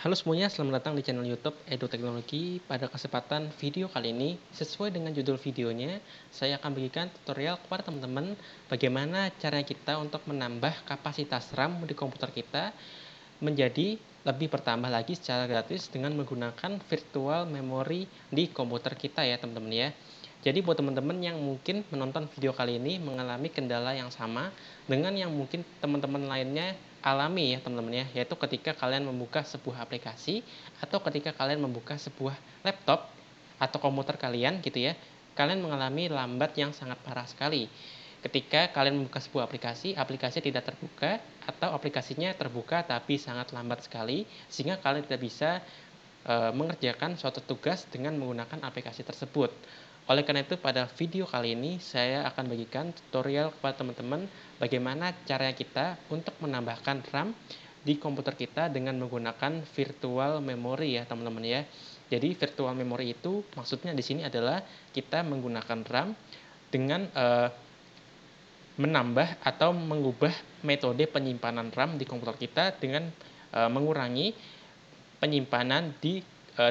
Halo semuanya, selamat datang di channel YouTube Edu Teknologi. Pada kesempatan video kali ini, sesuai dengan judul videonya, saya akan bagikan tutorial kepada teman-teman bagaimana cara kita untuk menambah kapasitas RAM di komputer kita menjadi lebih bertambah lagi secara gratis dengan menggunakan virtual memory di komputer kita ya teman-teman ya. Jadi buat teman-teman yang mungkin menonton video kali ini mengalami kendala yang sama dengan yang mungkin teman-teman lainnya alami ya teman-teman ya, yaitu ketika kalian membuka sebuah aplikasi atau ketika kalian membuka sebuah laptop atau komputer kalian gitu ya, kalian mengalami lambat yang sangat parah sekali. Ketika kalian membuka sebuah aplikasi, aplikasi tidak terbuka atau aplikasinya terbuka tapi sangat lambat sekali sehingga kalian tidak bisa mengerjakan suatu tugas dengan menggunakan aplikasi tersebut. Oleh karena itu, pada video kali ini saya akan bagikan tutorial kepada teman-teman bagaimana cara kita untuk menambahkan RAM di komputer kita dengan menggunakan virtual memory ya teman-teman ya. Jadi virtual memory itu maksudnya di sini adalah kita menggunakan RAM dengan menambah atau mengubah metode penyimpanan RAM di komputer kita dengan mengurangi penyimpanan di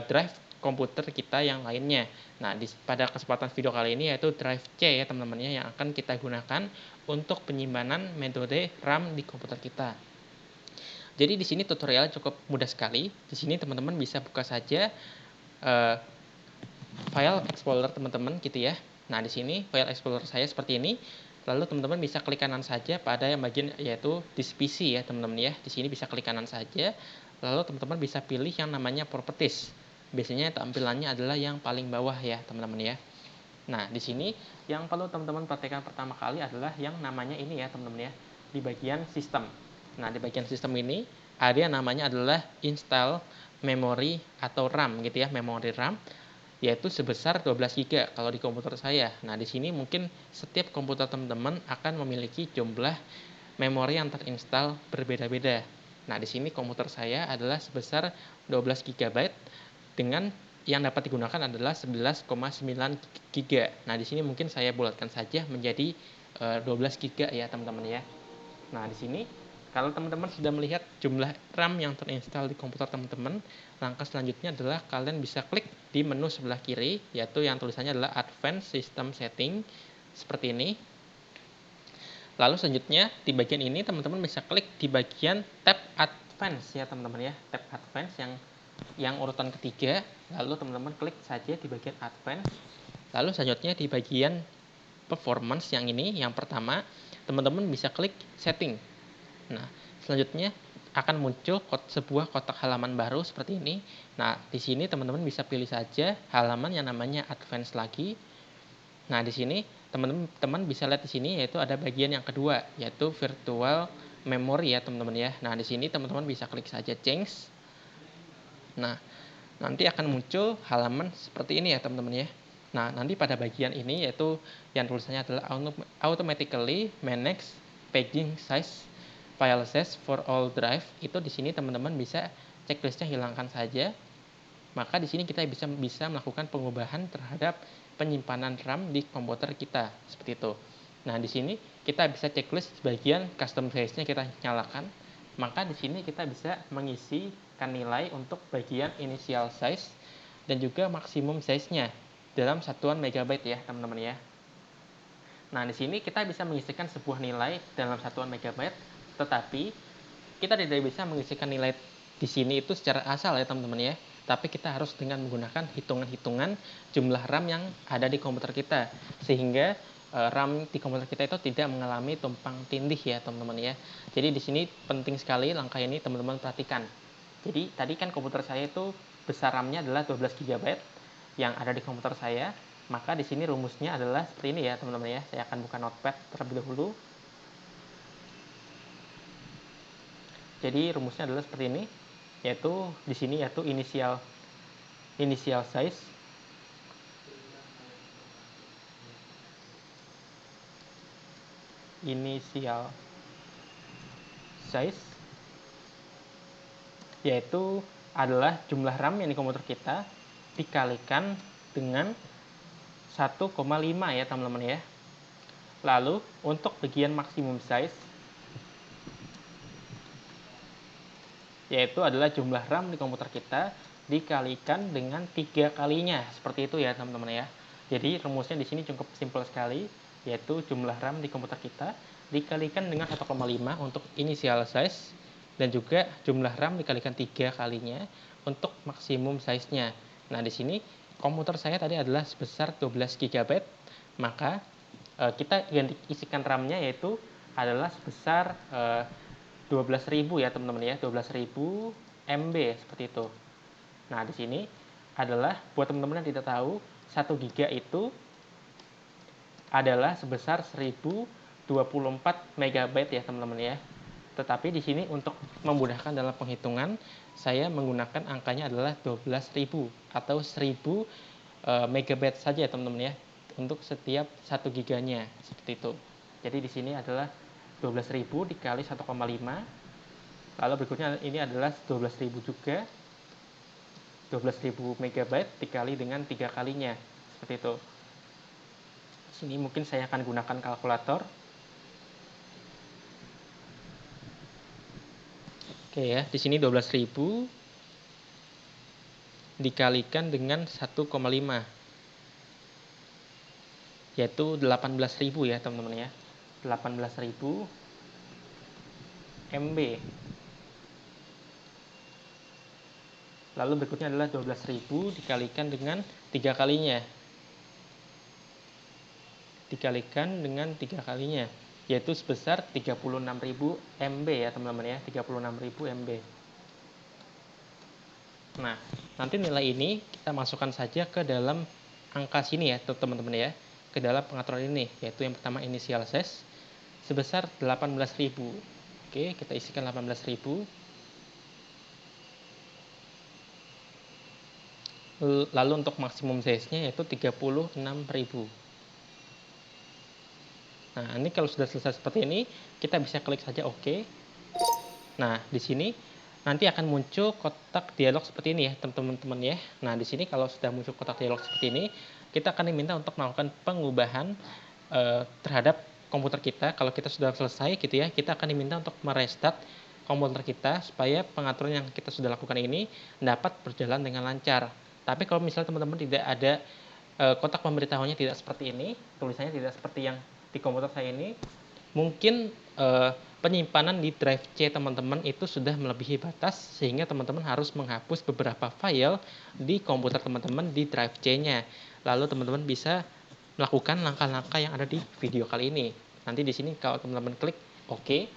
drive komputer kita yang lainnya. Nah, pada kesempatan video kali ini yaitu drive C ya teman-teman ya, yang akan kita gunakan untuk penyimpanan metode RAM di komputer kita. Jadi di sini tutorialnya cukup mudah sekali. Di sini teman-teman bisa buka saja file explorer teman-teman gitu ya. Nah, di sini file explorer saya seperti ini. Lalu teman-teman bisa klik kanan saja pada yang bagian yaitu disk PC ya teman-teman ya. Di sini bisa klik kanan saja. Lalu teman-teman bisa pilih yang namanya properties. Biasanya tampilannya adalah yang paling bawah ya teman-teman ya. Nah, di sini yang perlu teman-teman perhatikan pertama kali adalah yang namanya ini ya teman-teman ya, di bagian sistem. Nah, di bagian sistem ini ada yang namanya adalah install memory atau RAM gitu ya, memori RAM yaitu sebesar 12 GB kalau di komputer saya. Nah, di sini mungkin setiap komputer teman-teman akan memiliki jumlah memori yang terinstal berbeda-beda. Nah, di sini komputer saya adalah sebesar 12 GB dengan yang dapat digunakan adalah 11,9 GB. Nah, di sini mungkin saya bulatkan saja menjadi 12 GB ya, teman-teman ya. Nah, di sini kalau teman-teman sudah melihat jumlah RAM yang terinstal di komputer teman-teman, langkah selanjutnya adalah kalian bisa klik di menu sebelah kiri, yaitu yang tulisannya adalah Advanced System Setting, seperti ini. Lalu selanjutnya di bagian ini teman-teman bisa klik di bagian tab Advance ya teman-teman ya, tab Advance yang urutan ketiga. Lalu teman-teman klik saja di bagian Advance. Lalu selanjutnya di bagian Performance yang ini, yang pertama, teman-teman bisa klik Setting. Nah, selanjutnya akan muncul sebuah kotak halaman baru seperti ini. Nah, di sini teman-teman bisa pilih saja halaman yang namanya Advance lagi. Nah, di sini teman-teman bisa lihat di sini yaitu ada bagian yang kedua yaitu virtual memory ya teman-teman ya. Nah, di sini teman-teman bisa klik saja change. Nah, nanti akan muncul halaman seperti ini ya teman-teman ya. Nah, nanti pada bagian ini yaitu yang tulisannya adalah automatically manage paging size file size for all drive. Itu di sini teman-teman bisa checklistnya hilangkan saja. Maka di sini kita bisa melakukan pengubahan terhadap penyimpanan RAM di komputer kita seperti itu. Nah, di sini kita bisa checklist bagian custom size-nya kita nyalakan. Maka di sini kita bisa mengisikan nilai untuk bagian initial size dan juga maksimum size-nya dalam satuan megabyte ya, teman-teman ya. Nah, di sini kita bisa mengisikan sebuah nilai dalam satuan megabyte, tetapi kita tidak bisa mengisikan nilai di sini itu secara asal ya, teman-teman ya. Tapi kita harus dengan menggunakan hitungan-hitungan jumlah RAM yang ada di komputer kita, sehingga RAM di komputer kita itu tidak mengalami tumpang tindih ya, teman-teman ya. Jadi di sini penting sekali langkah ini teman-teman perhatikan. Jadi tadi kan komputer saya itu besar RAM-nya adalah 12 GB yang ada di komputer saya. Maka di sini rumusnya adalah seperti ini ya, teman-teman ya. Saya akan buka notepad terlebih dahulu. Jadi rumusnya adalah seperti ini, yaitu di sini yaitu initial size yaitu adalah jumlah RAM yang di komputer kita dikalikan dengan 1,5 ya teman-teman ya. Lalu untuk bagian maksimum size yaitu adalah jumlah RAM di komputer kita dikalikan dengan 3 kalinya. Seperti itu ya teman-teman ya. Jadi rumusnya di sini cukup simpel sekali, yaitu jumlah RAM di komputer kita dikalikan dengan 1,5 untuk initial size, dan juga jumlah RAM dikalikan 3 kalinya untuk maksimum size-nya. Nah, di sini komputer saya tadi adalah sebesar 12 GB, maka kita isikan RAM-nya yaitu adalah sebesar 12.000 ya teman-teman ya, 12.000 MB seperti itu. Nah, di sini adalah buat teman-teman yang tidak tahu, 1 GB itu adalah sebesar 1024 MB ya teman-teman ya. Tetapi di sini untuk memudahkan dalam penghitungan, saya menggunakan angkanya adalah 12.000 atau 1000 MB saja ya teman-teman ya, untuk setiap 1 giganya seperti itu. Jadi di sini adalah 12.000 dikali 1,5, lalu berikutnya ini adalah 12.000 juga, 12.000 MB dikali dengan 3 kalinya seperti itu. Sini mungkin saya akan gunakan kalkulator. Oke ya, di sini 12.000 dikalikan dengan 1,5, yaitu 18.000 ya teman-teman ya. 18.000 MB. Lalu berikutnya adalah 12.000 dikalikan dengan 3 kalinya. Dikalikan dengan 3 kalinya, yaitu sebesar 36.000 MB ya teman-teman ya, 36.000 MB. Nah, nanti nilai ini kita masukkan saja ke dalam angka sini ya teman-teman ya, ke dalam pengaturan ini, yaitu yang pertama initial size sebesar 18.000. Oke, kita isikan 18.000. Lalu untuk maksimum size-nya yaitu 36.000. Nah, ini kalau sudah selesai seperti ini, kita bisa klik saja OK. Nah, di sini nanti akan muncul kotak dialog seperti ini ya, teman-teman ya. Nah, di sini kalau sudah muncul kotak dialog seperti ini, kita akan diminta untuk melakukan pengubahan terhadap komputer kita. Kalau kita sudah selesai gitu ya, kita akan diminta untuk merestart komputer kita supaya pengaturan yang kita sudah lakukan ini dapat berjalan dengan lancar. Tapi kalau misalnya teman-teman tidak ada kotak pemberitahuannya tidak seperti ini, tulisannya tidak seperti yang di komputer saya ini, mungkin penyimpanan di drive C teman-teman itu sudah melebihi batas, sehingga teman-teman harus menghapus beberapa file di komputer teman-teman di drive C-nya. Lalu teman-teman bisa melakukan langkah-langkah yang ada di video kali ini. Nanti di sini kalau teman-teman klik OK,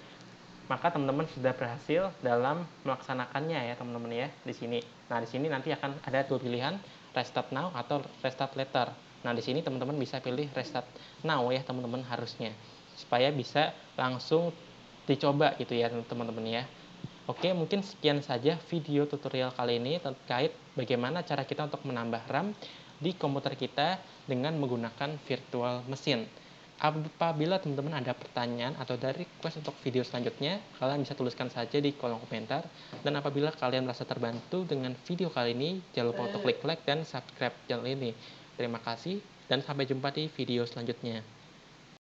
maka teman-teman sudah berhasil dalam melaksanakannya ya teman-teman ya di sini. Nah, di sini nanti akan ada dua pilihan, restart now atau restart later. Nah, di sini teman-teman bisa pilih restart now ya teman-teman harusnya, supaya bisa langsung dicoba gitu ya teman-teman ya. Oke, mungkin sekian saja video tutorial kali ini terkait bagaimana cara kita untuk menambah RAM di komputer kita dengan menggunakan virtual machine. Apabila teman-teman ada pertanyaan atau dari request untuk video selanjutnya, kalian bisa tuliskan saja di kolom komentar. Dan apabila kalian merasa terbantu dengan video kali ini, jangan lupa untuk klik like dan subscribe channel ini. Terima kasih dan sampai jumpa di video selanjutnya.